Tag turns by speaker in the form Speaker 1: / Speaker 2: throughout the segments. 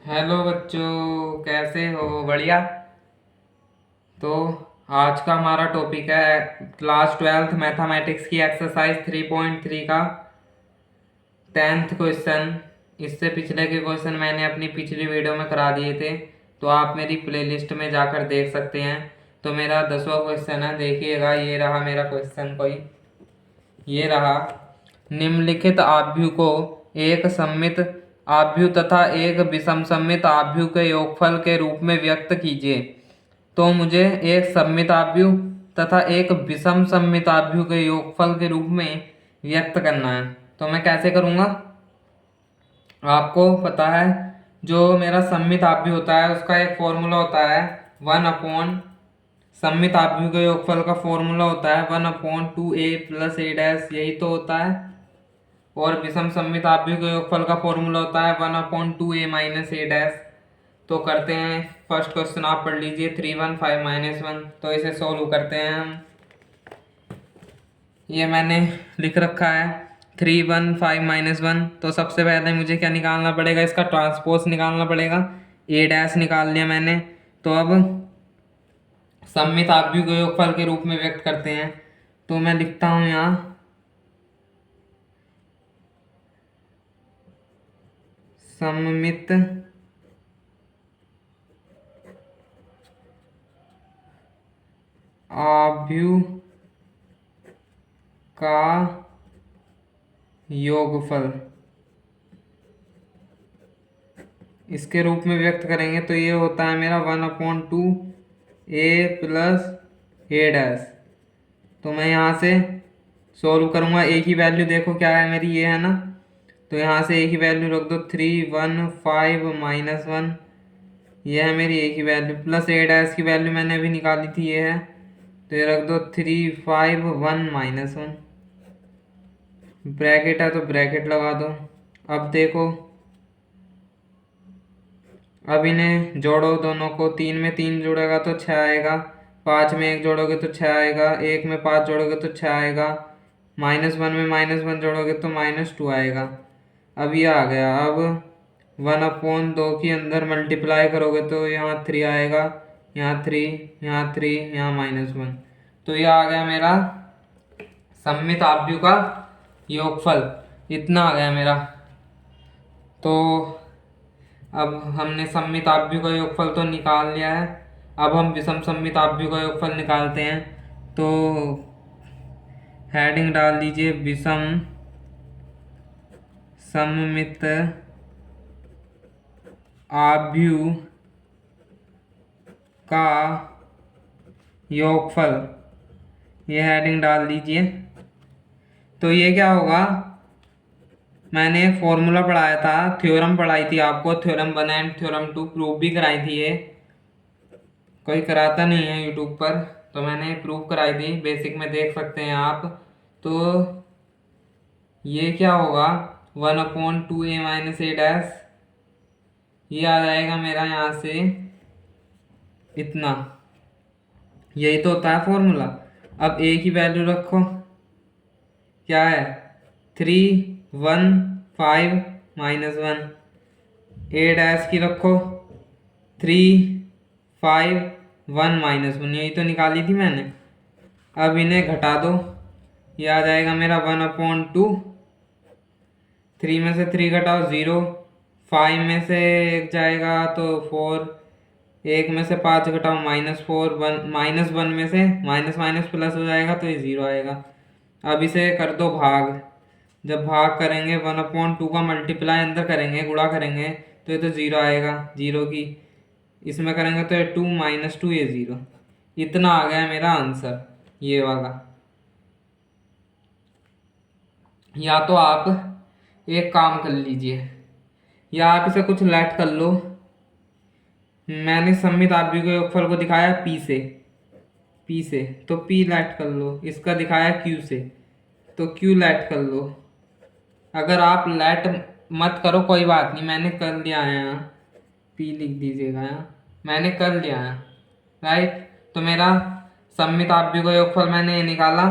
Speaker 1: Hello बच्चों, कैसे हो? बढ़िया। तो आज का हमारा टॉपिक है क्लास 12th मैथमेटिक्स की एक्सरसाइज 3.3 का 10th क्वेश्चन। इससे पिछले के क्वेश्चन मैंने अपनी पिछली वीडियो में करा दिए थे, तो आप मेरी प्लेलिस्ट में जाकर देख सकते हैं। तो मेरा 10वां क्वेश्चन है, देखिएगा। ये रहा मेरा क्वेश्चन। कोई ये रहा, निम्नलिखित आव्यूह को एक सममित आव्यूह तथा एक विषम सममित आव्यूह के योगफल के रूप में व्यक्त कीजिए। तो मुझे एक सममित आव्यूह तथा एक विषम सममित आव्यूह के योगफल के रूप में व्यक्त करना है। तो मैं कैसे करूँगा? आपको पता है, जो मेरा सममित आव्यूह होता है उसका एक फॉर्मूला होता है 1/, सममित आव्यूह के योगफल का फॉर्मूला होता है 1/2a + a', यही तो होता है। और विषम सममित आव्यूह के योगफल का फॉर्मूला होता है 1/2a - a'। तो करते हैं। फर्स्ट क्वेश्चन आप पढ़ लीजिए, 3 1 5 -1। तो इसे सोल्व करते हैं हम। ये मैंने लिख रखा है 3 1 5 -1। तो सबसे पहले मुझे क्या निकालना पड़ेगा? इसका ट्रांसपोज निकालना पड़ेगा। a' निकाल लिया मैंने। तो अब सममित आव्यूह के योगफल के रूप में व्यक्त करते हैं। तो मैं लिखता हूँ यहाँ सममित आव्यूह का योगफल इसके रूप में व्यक्त करेंगे तो ये होता है मेरा 1/2a + a'। तो मैं यहाँ से सोल्व करूँगा। ए की वैल्यू देखो क्या है मेरी, ये है ना। तो यहाँ से ए की वैल्यू रख दो 3 1 5 -1। ये है मेरी ए की वैल्यू, प्लस a' की वैल्यू मैंने अभी निकाली थी, ये है। तो ये रख दो 3 5 1 -1। ब्रैकेट है तो ब्रैकेट लगा दो। अब देखो, अब इन्हें जोड़ो दोनों को। 3 में 3 जोड़ेगा तो 6 आएगा। 5 में 1 जोड़ोगे तो 6 आएगा। 1 में 5 जोड़ोगे तो 6 आएगा। -1 में -1 जोड़ोगे तो -2 आएगा। अब ये आ गया। अब 1/2 के अंदर मल्टीप्लाई करोगे तो यहाँ 3 आएगा, यहाँ 3, यहाँ 3, यहाँ -1। तो ये आ गया मेरा सममित आव्यूह का योगफल। इतना आ गया मेरा। तो अब हमने सममित आव्यूह का योगफल तो निकाल लिया है। अब हम विषम सममित आव्यूह का योगफल निकालते हैं। तो हेडिंग डाल दीजिए विषम सममित आव्यूह का योगफल, ये हेडिंग डाल दीजिए। तो ये क्या होगा? मैंने फॉर्मूला पढ़ाया था, थ्योरम पढ़ाई थी आपको, थ्योरम 1 एंड थ्योरम 2 प्रूफ भी कराई थी। ये कोई कराता नहीं है यूट्यूब पर, तो मैंने प्रूफ कराई थी। बेसिक में देख सकते हैं आप। तो ये क्या होगा? 1/2a - a'। ये आ जाएगा मेरा यहाँ से इतना। यही तो होता है फॉर्मूला। अब a की वैल्यू रखो, क्या है? 3 1 5 -1। a' की रखो 3 5 1 -1। यही तो निकाली थी मैंने। अब इन्हें घटा दो, ये आ जाएगा मेरा 1/2। 3 में से 3 घटाओ 0, 5 में से 1 जाएगा तो 4, 1 में से 5 घटाओ -4, -1 में से माइनस माइनस प्लस हो जाएगा तो ये 0 आएगा। अब इसे कर दो भाग। जब भाग करेंगे 1/2 का मल्टीप्लाई अंदर करेंगे, गुणा करेंगे, तो ये तो 0 आएगा। 0 की इसमें करेंगे तो ये 2 -2, ये 0। इतना आ गया मेरा आंसर, ये वाला। या तो आप एक काम कर लीजिए, या आप इसे कुछ लेट कर लो। मैंने सममित आव्यूह के योगफल को दिखाया पी से, तो पी लेट कर लो। इसका दिखाया क्यू से, तो क्यू लेट कर लो। अगर आप लेट मत करो कोई बात नहीं, मैंने कर लिया है यहाँ। पी लिख दीजिएगा यहाँ, मैंने कर लिया है। राइट। तो मेरा सममित आव्यूह का योगफल मैंने ये निकाला,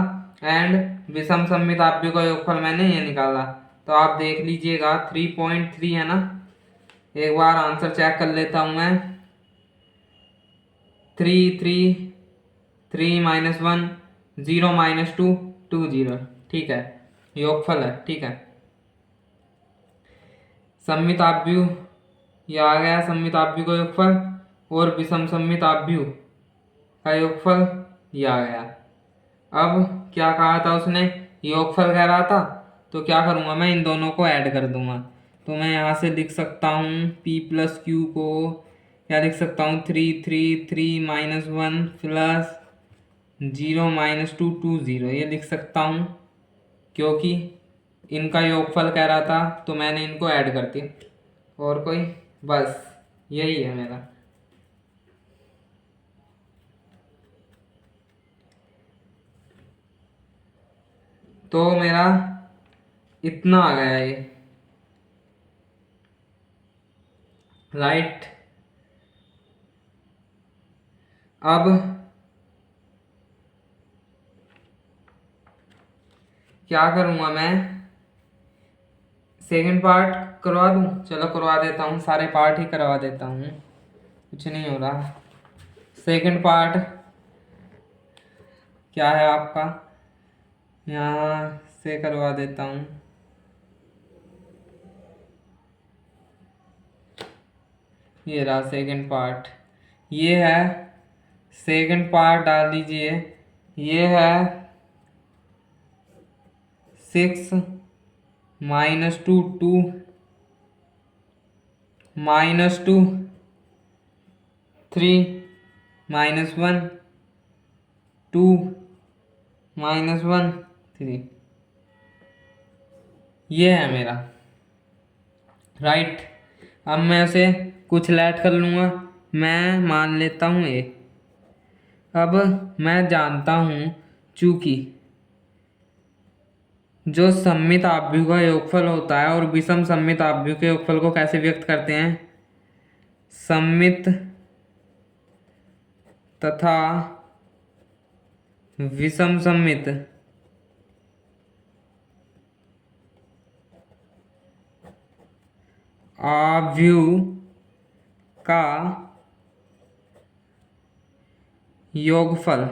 Speaker 1: एंड विषम सममित आव्यूह का योगफल मैंने ये निकाला। तो आप देख लीजिएगा 3.3 है ना। एक बार आंसर चेक कर लेता हूँ मैं। 3 3 3 -1 0 -2 2 0। ठीक है, योगफल है। ठीक है, सममिताभ्यु ये आ गया, सममिताभ्यु का योगफल, और विषम सममिताभ्यु का योगफल ये आ गया। अब क्या कहा था उसने, योगफल कह रहा था, तो क्या करूँगा मैं, इन दोनों को ऐड कर दूंगा। तो मैं यहाँ से लिख सकता हूँ p प्लस क्यू को, क्या लिख सकता हूँ, 3 3 3 -1 प्लस 0 -2 2 0, ये लिख सकता हूँ, क्योंकि इनका योगफल कह रहा था तो मैंने इनको ऐड कर दिया। और कोई, बस यही है मेरा। तो मेरा इतना आ गया ये, राइट। अब क्या करूँगा मैं, सेकंड पार्ट करवा दूँ, चलो करवा देता हूँ, सारे पार्ट ही करवा देता हूँ, कुछ नहीं हो रहा। सेकंड पार्ट क्या है आपका, यहाँ से करवा देता हूँ। ये रहा सेकंड पार्ट, ये है सेकंड पार्ट, डाल दीजिए। ये है 6 -2 2 -2 3 -1 2 -1 3, ये है मेरा, राइट। अब मैं उसे कुछ लेट कर लूँगा, मैं मान लेता हूँ ए। अब मैं जानता हूँ, चूंकि जो सममित आव्यूह का योगफल होता है, और विषम सममित आव्यूह के योगफल को कैसे व्यक्त करते हैं, सममित तथा विषम सममित आव्यूह का योगफल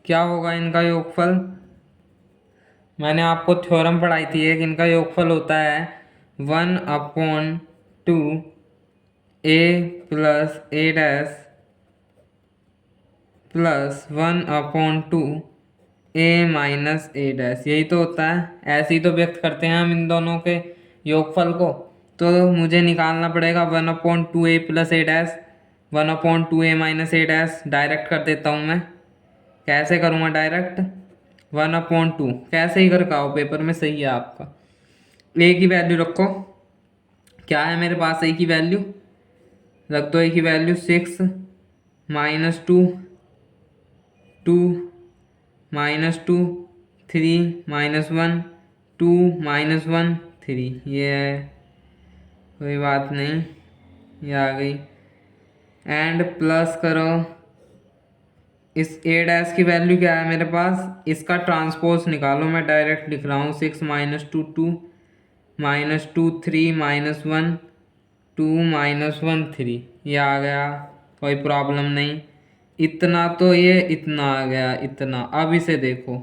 Speaker 1: क्या होगा, इनका योगफल, मैंने आपको थ्योरम पढ़ाई थी एक, इनका योगफल होता है 1/2 a plus a dash plus 1/2 a minus a dash, यही तो होता है। ऐसे ही तो व्यक्त करते हैं हम इन दोनों के योगफल को। तो मुझे निकालना पड़ेगा 1/2 a plus a dash 1/2 a minus a dash. Direct कर देता हूँ मैं, कैसे करूँगा डायरेक्ट, 1/2 कैसे ही कर पाओ, पेपर में सही है आपका। ए की वैल्यू रखो, क्या है मेरे पास ए की वैल्यू, रख दो ए की वैल्यू 6 -2 2 -2 3 -1 2 -1 3, ये है, कोई बात नहीं, ये आ गई। एंड प्लस करो, इस ए डैश की वैल्यू क्या है मेरे पास, इसका ट्रांसपोज निकालो, मैं डायरेक्ट लिख रहा हूँ 6 -2 2 -2 3 -1 2 -1 3, ये आ गया, कोई प्रॉब्लम नहीं। इतना तो ये इतना आ गया, इतना। अब इसे देखो,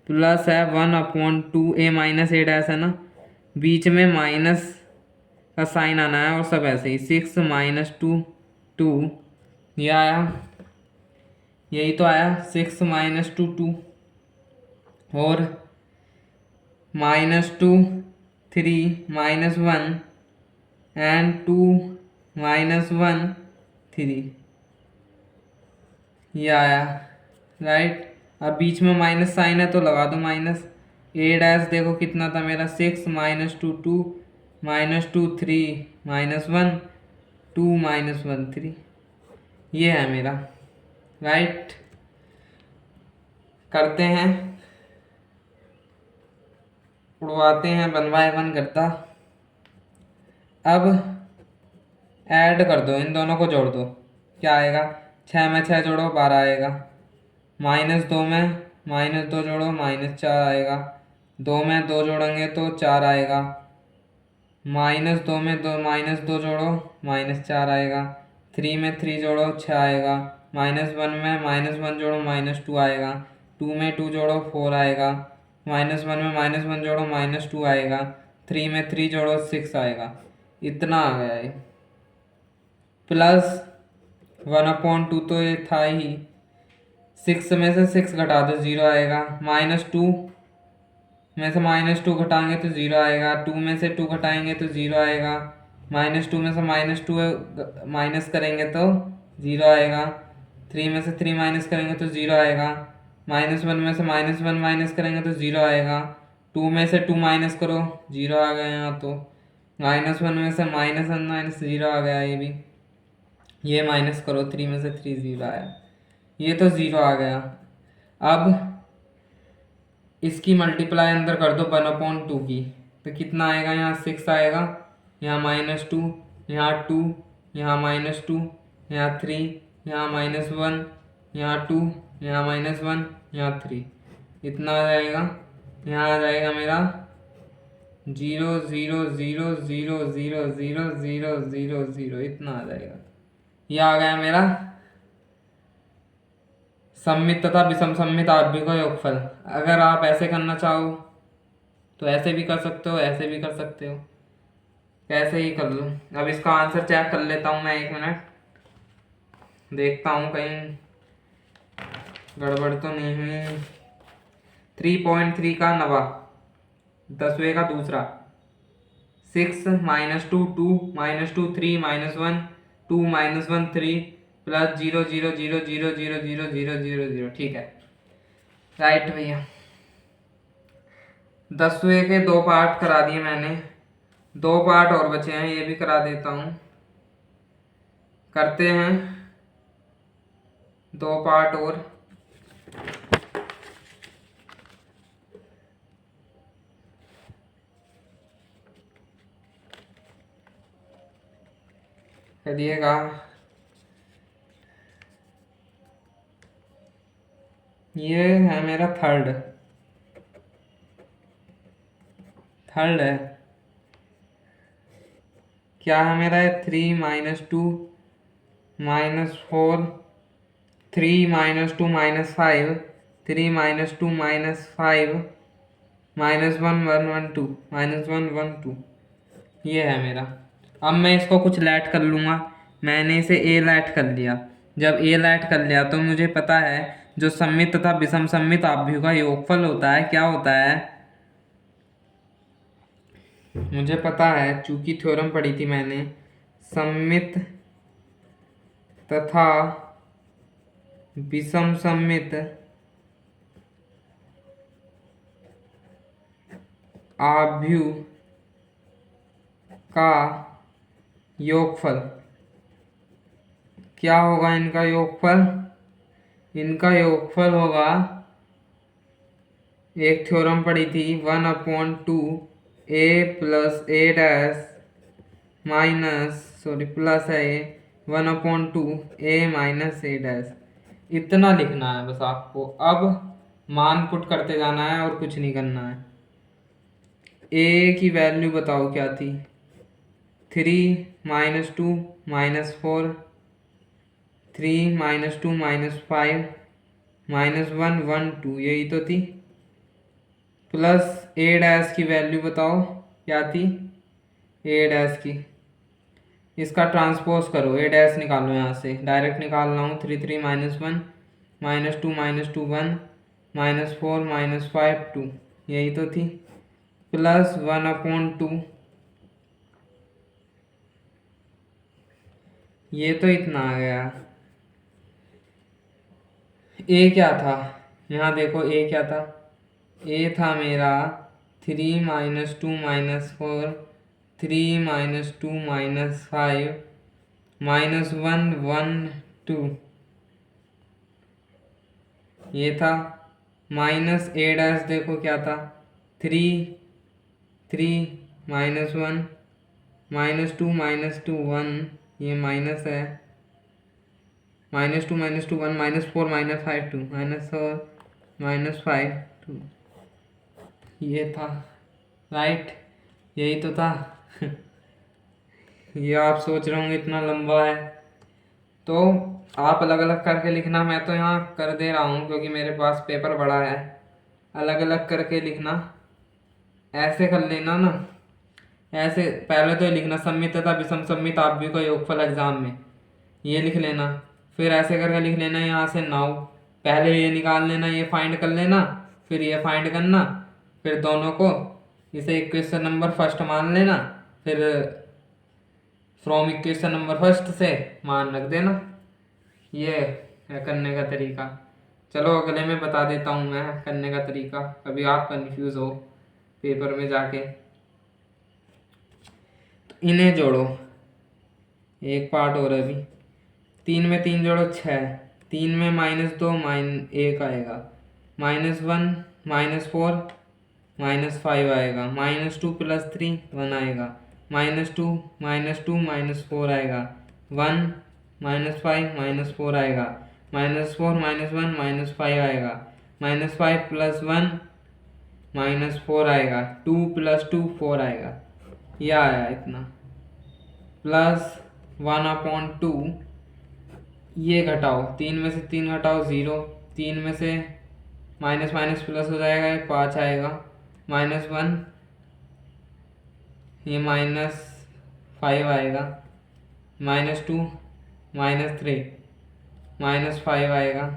Speaker 1: प्लस है 1/2 a माइनस ए डैश है ना, बीच में माइनस का साइन आना है, और सब ऐसे ही 6 -2 2, ये आया, यही तो आया 6 -2 2, और -2 3 -1 एंड 2 -1 3, ये आया, राइट। अब बीच में माइनस साइन है तो लगा दो माइनस। ए डैश देखो कितना था मेरा, 6 -2 2 -2 3 -1 2 -1 3, ये है मेरा, राइट। करते हैं, उड़वाते हैं, 1 बाय 1 करता। अब ऐड कर दो, इन दोनों को जोड़ दो, क्या आएगा, 6 में 6 जोड़ो 12 आएगा, -2 में -2 जोड़ो -4 आएगा, 2 में 2 जोड़ेंगे तो 4 आएगा। -2 में -2 जोड़ो -4 आएगा। 3 में 3 जोड़ो 6 आएगा। -1 में -1 जोड़ो -2 आएगा। 2 में 2 जोड़ो 4 आएगा। -1 में -1 जोड़ो -2 आएगा। 3 में 3 जोड़ो 6 आएगा। इतना आ गया ये। प्लस 1/2 तो ये था ही। 6 में से 6 घटा दो 0 आएगा। -2 में से -2 घटाएंगे तो 0 आएगा। 2 में से 2 घटाएंगे तो 0 आएगा। -2 में से -2 माइनस करेंगे तो 0 आएगा। 3 में से 3 माइनस करेंगे तो 0 आएगा। -1 में से -1 माइनस करेंगे तो 0 आएगा। 2 में से 2 माइनस करो 0 आ गया यहाँ तो। -1 में से -1 0 आ गया ये भी। ये माइनस करो 3 में से 3 0 आया। ये तो 0 आ गया। अब इसकी मल्टीप्लाई अंदर कर दो 1/2 की, तो कितना आएगा? यहाँ 6 आएगा, यहाँ -2, यहाँ 2, यहाँ -2, यहाँ 3, यहाँ -1, यहाँ 2, यहाँ -1, यहाँ 3। इतना आ जाएगा। यहाँ आ जाएगा मेरा 0 0 0 0 0 0 0 0 0। इतना आ जाएगा। यह आ गया मेरा सममित तथा विषम सममित आव्यूह का योगफल। अगर आप ऐसे करना चाहो तो ऐसे भी कर सकते हो, ऐसे भी कर सकते हो, कैसे ही कर लो। अब इसका आंसर चेक कर लेता हूँ मैं, 1 मिनट देखता हूँ कहीं गड़बड़ तो नहीं हुई। 3.3 का नवा 10वें का दूसरा 6 -2 2 -2 3 -1 2 -1 3 +0 0 0 0 0 0 0 0 0। ठीक है, राइट भैया। 10वें के 2 पार्ट करा दिए मैंने, 2 पार्ट और बचे हैं, ये भी करा देता हूँ। करते हैं 2 पार्ट और। करिएगा। ये है मेरा थर्ड है। क्या है मेरा? 3 -2 -4 3 -2 -5 3 -2 -5 -1 1 1 2 -1 1 2। ये है मेरा। अब मैं इसको कुछ लैट कर लूँगा। मैंने इसे ए लैट कर लिया। जब ए लैट कर लिया तो मुझे पता है जो सममित तथा विषम सममित आव्यूह का योगफल होता है क्या होता है। मुझे पता है, चूंकि थ्योरम पढ़ी थी मैंने। सममित तथा विषम सममित आव्यूह का योगफल क्या होगा? इनका योगफल होगा, एक थ्योरम पढ़ी थी 1/2 a + a' प्लस है ये 1/2 a - a'। इतना लिखना है बस आपको। अब मान पुट करते जाना है और कुछ नहीं करना है। a की वैल्यू बताओ क्या थी? 3 -2 -4 3 -2 -5 -1 1 2, यही तो थी। प्लस a' की वैल्यू बताओ क्या थी? a' की, इसका ट्रांसपोज करो, a' निकालो यहाँ से, डायरेक्ट निकाल रहा हूँ। 3 3 -1 -2 -2 1 -4 -5 2, यही तो थी। प्लस 1/2, ये तो इतना आ गया। ए क्या था? यहाँ देखो ए क्या था? ए था मेरा 3 -2 -4 3 -2 -5 -1 1 2, ये था। माइनस a' देखो क्या था? 3 3 -1 -2 -2 1, ये माइनस है। -2 -2 1 -4 -5 2 -4 -5 2, ये था, राइट, यही तो था। ये आप सोच रहे होंगे इतना लंबा है, तो आप अलग अलग करके लिखना। मैं तो यहाँ कर दे रहा हूँ क्योंकि मेरे पास पेपर बड़ा है। अलग अलग करके लिखना, ऐसे कर लेना ना। ऐसे पहले तो ये लिखना सम्मित तथा विषम सम्मित आव्यूह का योगफल एग्जाम में, ये लिख लेना। फिर ऐसे करके लिख लेना यहाँ से 9, पहले ये निकाल लेना, ये फाइंड कर लेना, फिर ये फाइंड करना, फिर दोनों को इसे इक्वेशन नंबर फर्स्ट मान लेना, फिर फ्रॉम इक्वेशन नंबर फर्स्ट से मान रख देना। ये है करने का तरीका। चलो अगले में बता देता हूँ मैं करने का तरीका, कभी आप कंफ्यूज हो पेपर में जाके। इन्हें जोड़ो, एक पार्ट और है अभी। 3 में 3 जोड़ो 6, 3 में -2 -1 आएगा, -1 -4 -5 आएगा, -2 + 3 1 आएगा, -2 -2 -4 आएगा, 1 -5 -4 आएगा, -4 -1 -5 आएगा, -5 + 1 -4 आएगा, 2 + 2 4 आएगा। यह आया इतना, प्लस 1/2। ये घटाओ, 3 में से 3 घटाओ 0, 3 में से माइनस माइनस प्लस हो जाएगा, 5 आएगा, -1, ये -5 आएगा, -2 -3 -5 आएगा,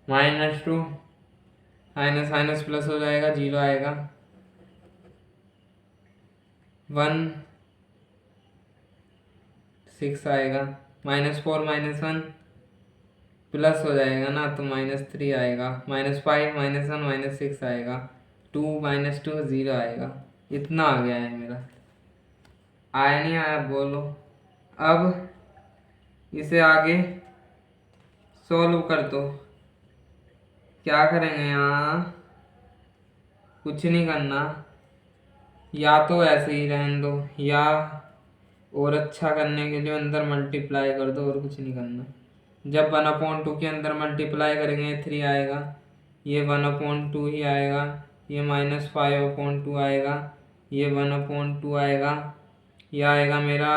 Speaker 1: -2 माइनस माइनस प्लस हो जाएगा, 0 आएगा, 1 6 आएगा, -4 -1 प्लस हो जाएगा ना तो -3 आएगा, -5 -1 -6 आएगा, 2 -2 0 आएगा। इतना आ गया है मेरा। आया नहीं आया बोलो। अब इसे आगे सॉल्व कर दो। क्या करेंगे यहाँ, कुछ नहीं करना, या तो ऐसे ही रहने दो, या और अच्छा करने के लिए अंदर मल्टीप्लाई कर दो, और कुछ नहीं करना। जब 1/2 के अंदर मल्टीप्लाई करेंगे 3 आएगा, ये 1/2 ही आएगा, ये -5/2 आएगा, ये 1/2 आएगा, यह आएगा मेरा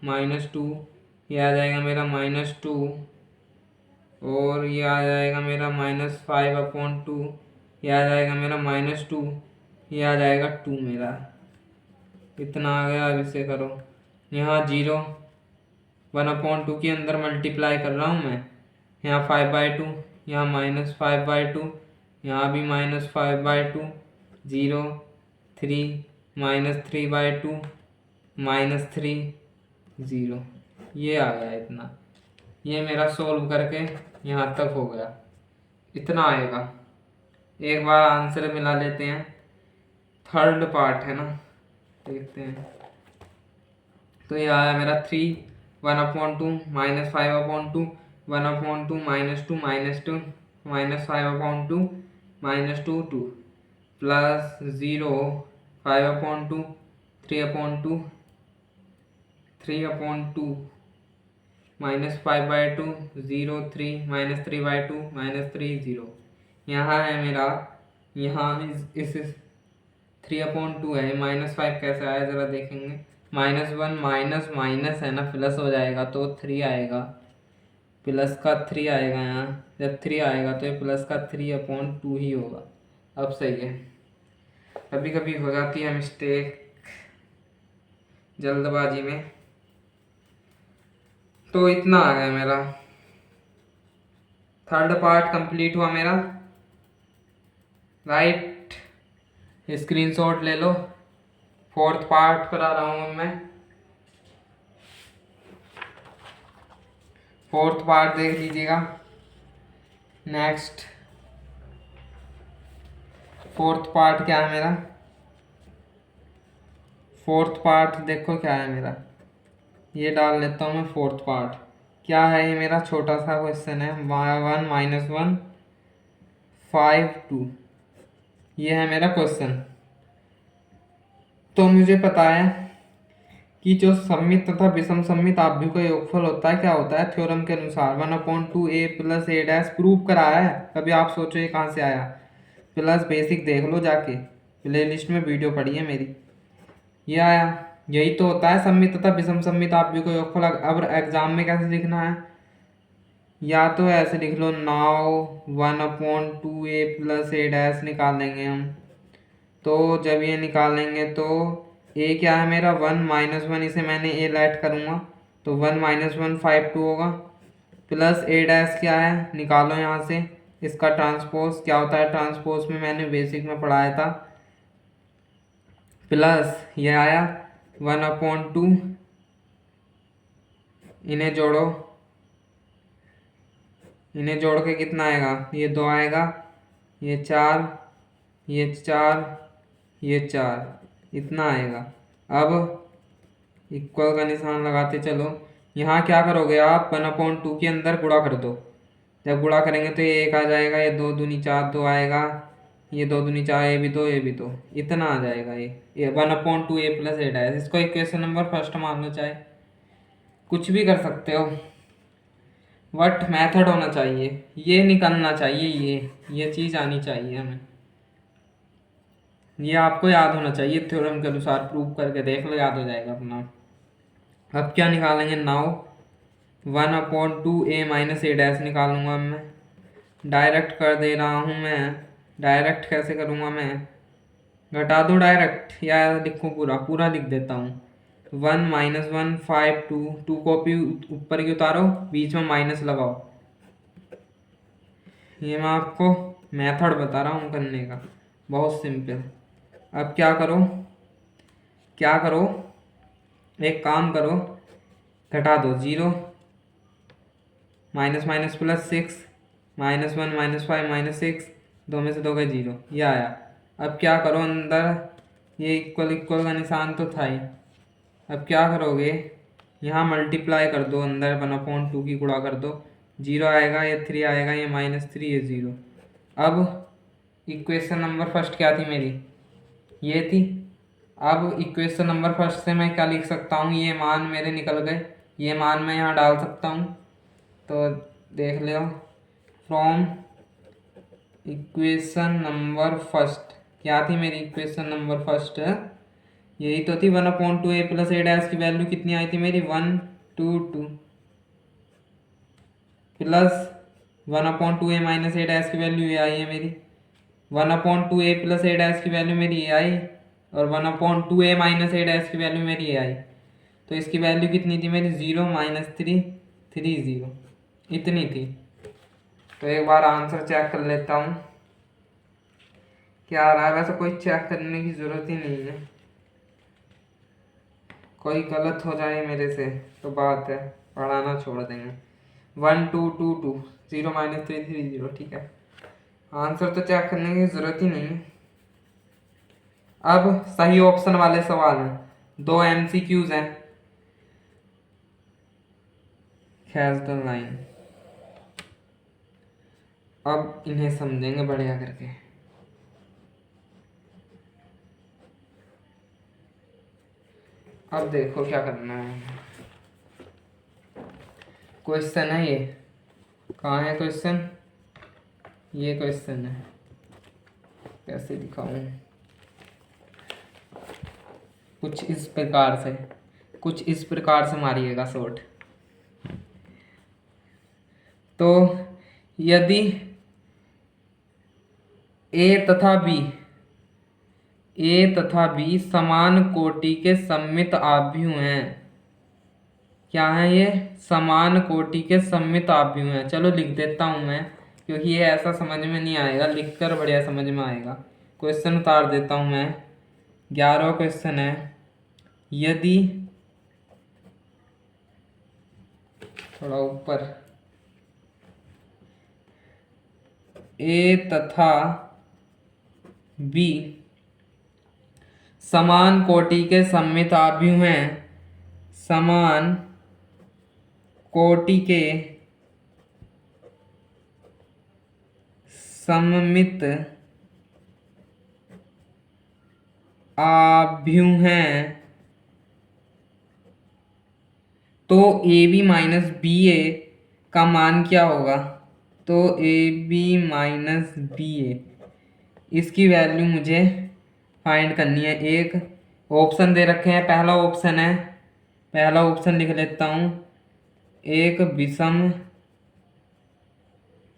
Speaker 1: -2, यह आ जाएगा मेरा -2, और ये आ जाएगा मेरा -5/2, यह आ जाएगा मेरा -2, यह आ जाएगा 2 मेरा। इतना आ गया। अब इसे करो, यहाँ 0 1/2 के अंदर मल्टीप्लाई कर रहा हूँ मैं, यहाँ 5/2, यहाँ -5/2, यहाँ भी -5/2, 0 3 -3/2 -3 0, ये आ गया इतना। ये मेरा सोल्व करके यहाँ तक हो गया, इतना आएगा। एक बार आंसर मिला लेते हैं, थर्ड पार्ट है ना, देखते हैं। तो ये आया मेरा 3 1/2 -5/2 1/2 -2 -2 -5/2 -2 2 प्लस 0 5/2 3/2 3/2 -5/2 0 3 -3/2 -3 0। यहाँ है मेरा, यहाँ इस 3/2 है, -5 कैसे आया ज़रा देखेंगे। -1 माइनस माइनस है ना, प्लस हो जाएगा तो 3 आएगा, प्लस का 3 आएगा यहाँ। जब 3 आएगा तो ये प्लस का 3/2 ही होगा। अब सही है, कभी कभी हो जाती है मिस्टेक जल्दबाजी में। तो इतना आ गया मेरा, थर्ड पार्ट कंप्लीट हुआ मेरा, राइट। स्क्रीनशॉट ले लो, फोर्थ पार्ट करा रहा हूँ मैं। फोर्थ पार्ट देख लीजिएगा। नेक्स्ट फोर्थ पार्ट क्या है मेरा, फोर्थ पार्ट देखो क्या है मेरा, ये डाल लेता हूँ मैं। फोर्थ पार्ट क्या है, ये मेरा छोटा सा क्वेश्चन है, 1 -1 5 2, ये है मेरा क्वेश्चन। तो मुझे पता है कि जो सममित तथा विषम सममित आव्यूह का योगफल होता है क्या होता है थ्योरम के अनुसार 1/2a plus a dash prove कराया है। कभी आप सोचो ये कहाँ से आया, प्लस बेसिक देख लो जाके, प्लेलिस्ट में वीडियो पड़ी है मेरी, ये आया। यही तो होता है सममित तथा विषम सममित आव्यूह का योगफल। अब एग्जाम में कैसे लिखना है, या तो ऐसे लिख लो, now 1/2a plus a dash निकालेंगे हम। तो जब ये निकालेंगे तो a क्या है मेरा 1 - 1, इसे मैंने a लेट करूँगा तो 1 - 1 5 2 होगा, प्लस a डैश क्या है निकालो यहाँ से, इसका ट्रांसपोज क्या होता है, ट्रांसपोज में मैंने बेसिक में पढ़ाया था, प्लस ये आया 1/2, इन्हें जोड़ो, इन्हें जोड़ के कितना आएगा, ये 2 आएगा, ये 4, ये 4, ये 4, इतना आएगा। अब इक्वल का निशान लगाते चलो, यहाँ क्या करोगे आप 1/2 के अंदर गुणा कर दो, जब गुणा करेंगे तो ये 1 आ जाएगा, ये 2 दूनी 4 2 आएगा, ये 2 दूनी 4, ये भी 2 ये भी 2, इतना आ जाएगा ये 1/2a प्लस a डैश। इसको इक्वेशन नंबर फर्स्ट मान लो, चाहे कुछ भी कर सकते हो, बट मेथड होना चाहिए, ये निकलना चाहिए, ये चीज़ आनी चाहिए हमें, ये आपको याद होना चाहिए, थ्योरम के अनुसार प्रूव करके देख लो, याद हो जाएगा अपना। अब क्या निकालेंगे, now 1/2a minus a dash निकालूंगा मैं, डायरेक्ट कर दे रहा हूँ मैं। डायरेक्ट कैसे करूँगा मैं, घटा दूँ डायरेक्ट या लिखूँ, पूरा पूरा लिख देता हूँ। 1 - 1 5 2, 2 कॉपी ऊपर की उतारो, बीच में माइनस लगाओ। ये मैं आपको मेथड बता रहा हूँ करने का, बहुत सिंपल। अब क्या करो, क्या करो, एक काम करो, घटा दो 0, माइनस माइनस प्लस 6, -1 -5 -6, 2 में से 2 गए 0, ये आया। अब क्या करो, अंदर ये इक्वल इक्वल का निशान तो था ही, अब क्या करोगे, यहाँ मल्टीप्लाई कर दो, अंदर 1/2 की गुणा कर दो, 0 आएगा, ये 3 आएगा, ये -3 ये 0। अब इक्वेशन नंबर फर्स्ट क्या थी मेरी, ये थी। अब इक्वेशन नंबर फर्स्ट से मैं क्या लिख सकता हूँ, ये मान मेरे निकल गए, ये मान मैं यहाँ डाल सकता हूँ, तो देख लो, फ्रॉम इक्वेशन नंबर फर्स्ट, क्या थी मेरी इक्वेशन नंबर फर्स्ट, यही तो थी 1/2a प्लस a डैश की वैल्यू कितनी आई थी मेरी 1 2 2, plus 1/2a minus a dash की वैल्यू ये आई है मेरी, 1/2a प्लस a डैश की वैल्यू मेरी ये आई, और 1/2a माइनस a डैश की वैल्यू मेरी ये आई। तो इसकी वैल्यू कितनी थी मेरी 0 -3 3 0, इतनी थी। तो एक बार आंसर चेक कर लेता हूँ क्या आ रहा है, वैसे कोई चेक करने की ज़रूरत ही नहीं है, कोई गलत हो जाए मेरे से तो बात है, पढ़ाना छोड़ देंगे। 1 2 2 2 0 -3 3 0, ठीक है, आंसर तो चेक करने की ज़रूरत ही नहीं है। अब सही ऑप्शन वाले सवाल हैं, 2 MCQs हैं, खैज द लाइन, अब इन्हें समझेंगे बढ़िया करके। अब देखो क्या करना है, क्वेश्चन है ये, कहाँ है क्वेश्चन, ये क्वेश्चन है, कैसे दिखाऊं, कुछ इस प्रकार से, कुछ इस प्रकार से मारिएगा शॉर्ट। तो यदि ए तथा बी समान कोटि के सममित आव्यूह हैं, क्या है ये, समान कोटि के सममित आव्यूह हैं। चलो लिख देता हूँ मैं, क्योंकि ये ऐसा समझ में नहीं आएगा, लिखकर बढ़िया समझ में आएगा। क्वेश्चन उतार देता हूँ मैं, 11वां क्वेश्चन है, यदि, थोड़ा ऊपर, ए तथा बी समान कोटि के सममित आव्यूह हैं, समान कोटि के सममित आव्यूह हैं, तो ए बी माइनस बी ए का मान क्या होगा? तो ए बी माइनस बी ए, इसकी वैल्यू मुझे फाइंड करनी है। एक ऑप्शन दे रखे हैं, पहला ऑप्शन है, पहला ऑप्शन लिख लेता हूँ, एक विषम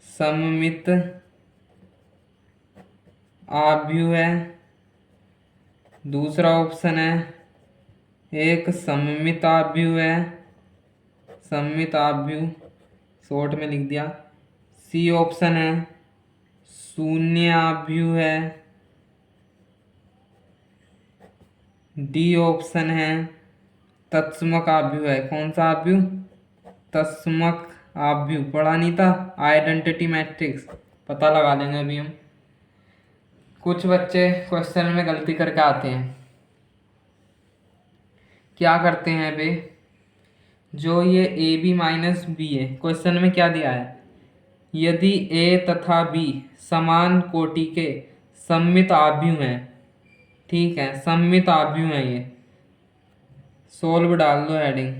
Speaker 1: सममित आव्यूह है। दूसरा ऑप्शन है एक सममित आव्यूह है, सममित आव्यूह शॉर्ट में लिख दिया। सी ऑप्शन है शून्य आव्यूह है। डी ऑप्शन है तत्समक आव्यूह है। कौन सा आव्यूह? तत्समक आव्यूह। पढ़ा नहीं था? आइडेंटिटी मैट्रिक्स पता लगा लेंगे अभी हम। कुछ बच्चे क्वेश्चन में गलती करके आते हैं, क्या करते हैं बे, जो ये ए बी माइनस बी है, क्वेश्चन में क्या दिया है, यदि ए तथा बी समान कोटि के सममित आव्यूह हैं, ठीक है, सममित आव्यूह हैं, ये सोल्व डाल दो हेडिंग।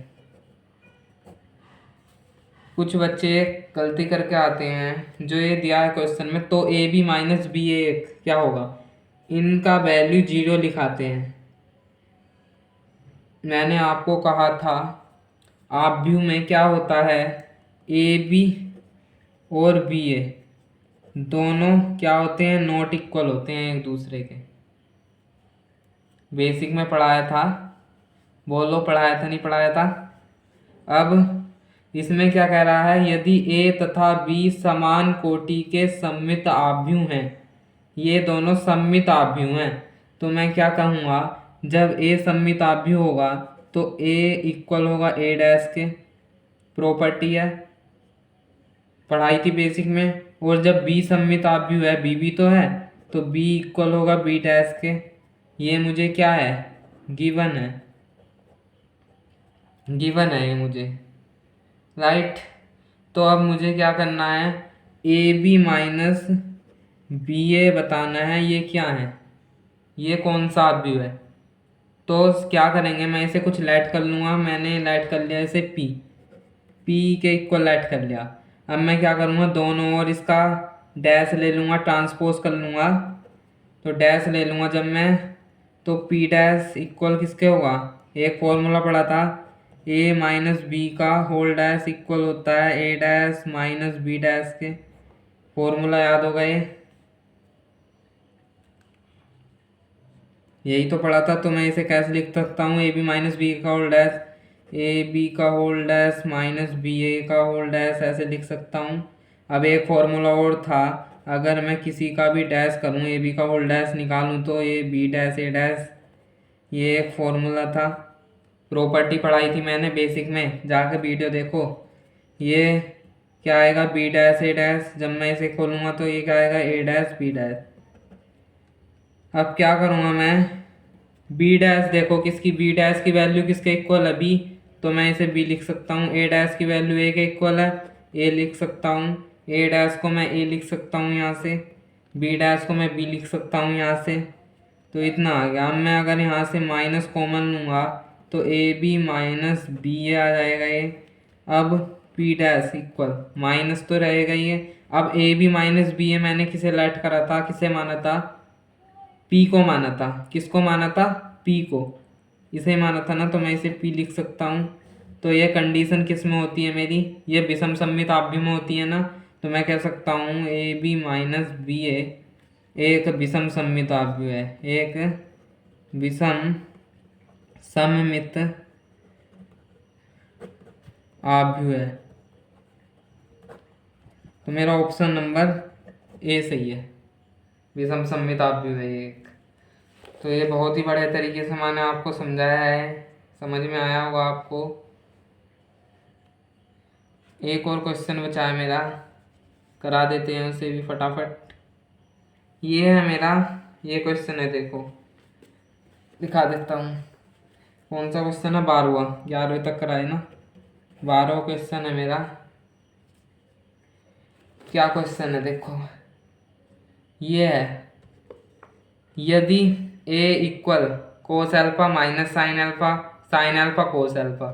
Speaker 1: कुछ बच्चे गलती करके आते हैं, जो ये दिया है क्वेश्चन में, तो ए बी माइनस बी ए क्या होगा, इनका वैल्यू 0 लिखाते हैं। मैंने आपको कहा था आव्यूह में क्या होता है, ए बी और बी ए दोनों क्या होते हैं, नॉट इक्वल होते हैं एक दूसरे के। बेसिक में पढ़ाया था, बोलो पढ़ाया था नहीं पढ़ाया था? अब इसमें क्या कह रहा है, यदि ए तथा बी समान कोटि के सममित आव्यूह हैं, ये दोनों सममित आव्यूह हैं, तो मैं क्या कहूँगा, जब ए सममित आव्यूह होगा तो ए इक्वल होगा ए डैश के, प्रॉपर्टी है, पढ़ाई थी बेसिक में। और जब बी सममित आव्यूह है, बी भी तो है, तो बी इक्वल होगा बी डैश के। ये मुझे क्या है, गिवन है, गिवन है ये मुझे, राइट। तो अब मुझे क्या करना है, ए बी माइनस बी ए बताना है, ये क्या है, ये कौन सा आव्यूह है। तो क्या करेंगे, मैं इसे कुछ लेट कर लूँगा, मैंने लेट कर लिया इसे पी, पी के इक्वल लेट कर लिया। अब मैं क्या करूँगा, दोनों ओर इसका डैश ले लूँगा, ट्रांसपोज कर लूँगा, तो डैश ले लूँगा जब मैं, तो पी डैश इक्वल किसके होगा, एक फॉर्मूला पढ़ा था, ए माइनस बी का होल डैश इक्वल होता है ए डैश माइनस बी डैश के। फॉर्मूला याद होगा ये, यही तो पढ़ा था। तो मैं इसे कैसे लिख सकता हूँ, ए बी माइनस बी का होल डैश, ए बी का होल डैश माइनस बी ए का होल डैश, ऐसे लिख सकता हूँ। अब एक फॉर्मूला और था, अगर मैं किसी का भी डैश करूँ, ए बी का होल डैश निकालूँ, तो ये बी डैश ए डैश, ये एक फॉर्मूला था, प्रॉपर्टी पढ़ाई थी मैंने बेसिक में, जाकर वीडियो देखो। ये क्या आएगा, बी डैश ए डैश, जब मैं इसे खोलूँगा तो ये क्या आएगा, ए डैश बी डैश। अब क्या करूँगा मैं, बी डैश देखो किसकी, बी डैश की वैल्यू किसके इक्वल है, बी, तो मैं इसे बी लिख सकता हूँ। ए डैश की वैल्यू ए के इक्वल है, ए लिख सकता हूँ। ए डैश को मैं ए लिख सकता हूँ यहाँ से, बी डैश को मैं बी लिख सकता हूँ यहाँ से, तो इतना आ गया। अब मैं अगर यहाँ से माइनस कॉमन लूँगा तो ए बी माइनस बी ए आ जाएगा ये। अब पी डैश इक्वल माइनस तो रहेगा ये। अब ए बी माइनस बी ए मैंने किसे लेट करा था, किसे माना था, पी को माना था। किसको माना था, पी को, इसे माना था ना, तो मैं इसे पी लिख सकता हूँ। तो ये कंडीशन किस में होती है मेरी, ये विषम सममित आव्यूह में होती है ना, तो मैं कह सकता हूँ ए बी माइनस बी ए एक विषम सममित आव्यूह है, एक विषम सममित आव्यूह है। तो मेरा ऑप्शन नंबर ए सही है, विषम सममित आव्यूह है एक। तो ये बहुत ही बड़े तरीके से मैंने आपको समझाया है, समझ में आया होगा आपको। एक और क्वेश्चन बचा है मेरा, करा देते हैं उसे भी फटाफट। ये है मेरा, ये क्वेश्चन है, देखो दिखा देता हूँ। कौन सा क्वेश्चन है, 12वां, 11वीं तक कराए ना, 12वां क्वेश्चन है मेरा। क्या क्वेश्चन है देखो, ये है, यदि A equal cos alpha minus sine alpha cos alpha,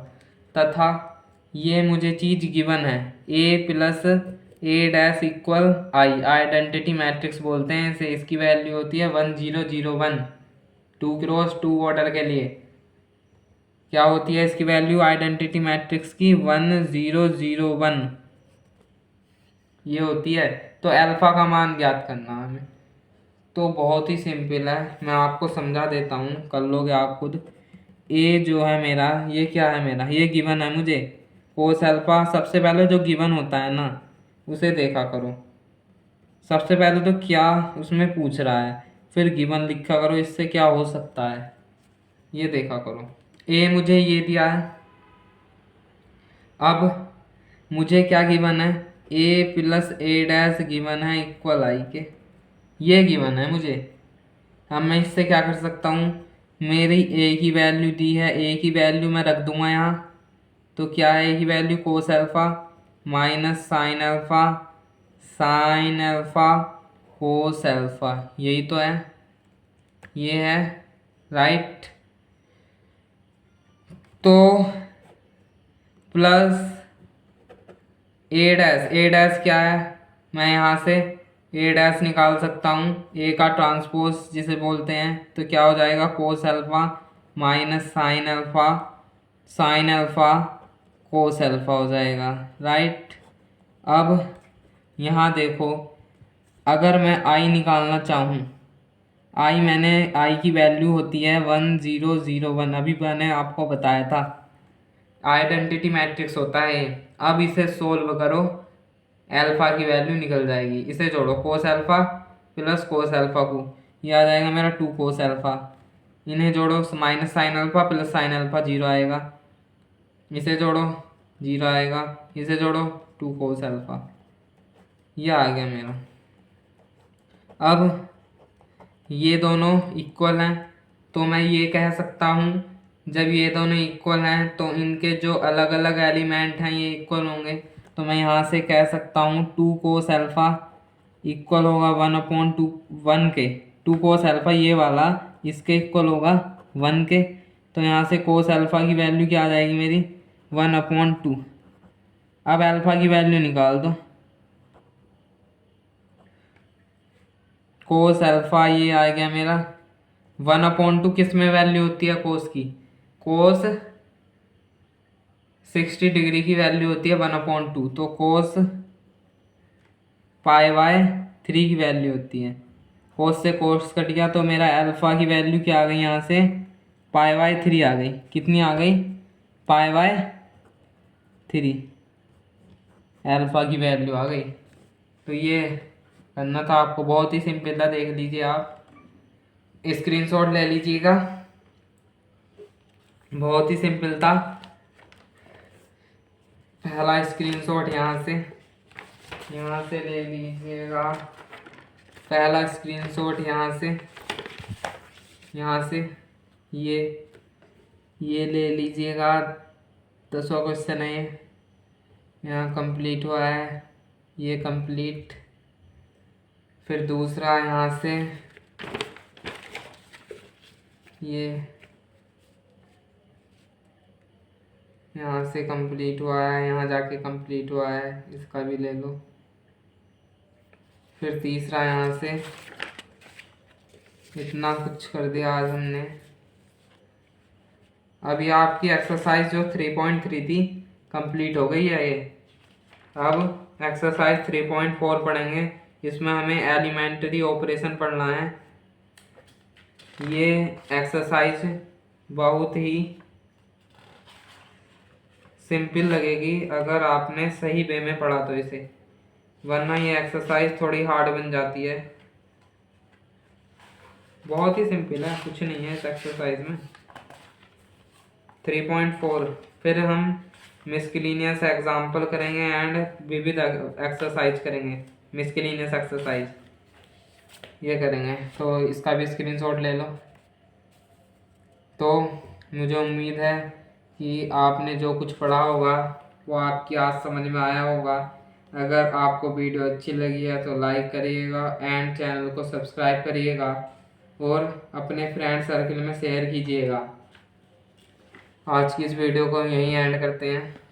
Speaker 1: तथा ये मुझे चीज़ गिवन है A plus A dash equal I, identity matrix बोलते हैं इसे। इसकी वैल्यू होती है 1001, 2x2 ऑर्डर के लिए क्या होती है इसकी वैल्यू आइडेंटिटी मैट्रिक्स की 1001 ये होती है। तो अल्फ़ा का मान ज्ञात करना है हमें। तो बहुत ही सिंपल है, मैं आपको समझा देता हूँ, कर लोगे आप खुद। ए जो है मेरा, ये क्या है मेरा, ये गिवन है मुझे कोस अल्फ़ा। सबसे पहले जो गिवन होता है ना उसे देखा करो। सबसे पहले तो क्या उसमें पूछ रहा है, फिर गिवन लिखा करो, इससे क्या हो सकता है ये देखा करो। ए मुझे ये दिया है, अब मुझे क्या गिवन है, A plus A dash given है इक्वल आई के, ये गिवन है मुझे। अब मैं इससे क्या कर सकता हूँ, मेरी ए की वैल्यू दी है, ए की वैल्यू मैं रख दूंगा यहाँ। तो क्या है ए की value, cos alpha minus sine alpha, sine alpha cos alpha, यही तो है, ये है राइट। तो प्लस ए डैश क्या है, मैं यहाँ से ए डैश निकाल सकता हूँ, ए का ट्रांसपोज जिसे बोलते हैं। तो क्या हो जाएगा, cos alpha minus sine alpha, sine alpha cos alpha हो जाएगा राइट। अब यहाँ देखो, अगर मैं आई निकालना चाहूँ, आई की वैल्यू होती है 1001, अभी मैंने आपको बताया था आइडेंटिटी मैट्रिक्स होता है। अब इसे सोल्व करो, अल्फ़ा की वैल्यू निकल जाएगी। इसे जोड़ो, cos alpha plus cos alpha को, ये आ जाएगा मेरा 2 कोस अल्फ़ा। इन्हें जोड़ो, minus sine alpha plus sine alpha 0 आएगा। इसे जोड़ो 0 आएगा, इसे जोड़ो 2 कोस अल्फ़ा, यह आ गया मेरा। अब ये दोनों इक्वल हैं, तो मैं ये कह सकता हूँ जब ये दोनों इक्वल हैं तो इनके जो अलग अलग एलिमेंट हैं ये इक्वल होंगे। तो मैं यहाँ से कह सकता हूँ 2 कोस अल्फ़ा इक्वल होगा 1/2 1 के, 2 कोस अल्फ़ा ये वाला इसके इक्वल होगा 1 के। तो यहाँ से कोस अल्फ़ा की वैल्यू क्या आ जाएगी मेरी, 1/2। अब अल्फ़ा की वैल्यू निकाल दो, कोस अल्फ़ा ये आ गया मेरा 1/2। किस में वैल्यू होती है कोस की, कोस 60 डिग्री की वैल्यू होती है 1/2। तो कोस π/3 की वैल्यू होती है। कोस से कोस कट गया तो मेरा अल्फ़ा की वैल्यू क्या आ गई, यहाँ से π/3 आ गई। कितनी आ गई, π/3 अल्फ़ा की वैल्यू आ गई। तो ये करना था आपको, बहुत ही सिंपल था, देख लीजिए आप, स्क्रीनशॉट ले लीजिएगा, बहुत ही सिंपल था। पहला स्क्रीनशॉट यहाँ से ले लीजिएगा, पहला स्क्रीनशॉट यहाँ से ये ले लीजिएगा। 10वां क्वेश्चन है ये, यहाँ कंप्लीट हुआ है, ये कंप्लीट। फिर दूसरा यहाँ से ये यहाँ से कंप्लीट हुआ है, यहाँ जाके कंप्लीट हुआ है, इसका भी ले लो। फिर तीसरा यहाँ से, इतना कुछ कर दिया आज हमने। अभी आपकी एक्सरसाइज जो 3.3 थी कंप्लीट हो गई है ये। अब एक्सरसाइज 3.4 पढ़ेंगे, इसमें हमें एलिमेंट्री ऑपरेशन पढ़ना है। ये एक्सरसाइज बहुत ही सिंपल लगेगी अगर आपने सही वे में पढ़ा तो इसे, वरना ये एक्सरसाइज थोड़ी हार्ड बन जाती है। बहुत ही सिंपल है, कुछ नहीं है इस एक्सरसाइज में। 3.4 फिर हम मिसकेलिनियस एग्जाम्पल करेंगे एंड विविध एक्सरसाइज करेंगे। मिसकेलिनियस एक्सरसाइज ये करेंगे, तो इसका भी स्क्रीनशॉट ले लो। तो मुझे उम्मीद है कि आपने जो कुछ पढ़ा होगा वो आपकी आज समझ में आया होगा। अगर आपको वीडियो अच्छी लगी है तो लाइक करिएगा एंड चैनल को सब्सक्राइब करिएगा और अपने फ्रेंड सर्कल में शेयर कीजिएगा। आज की इस वीडियो को हम यहीं एंड करते हैं।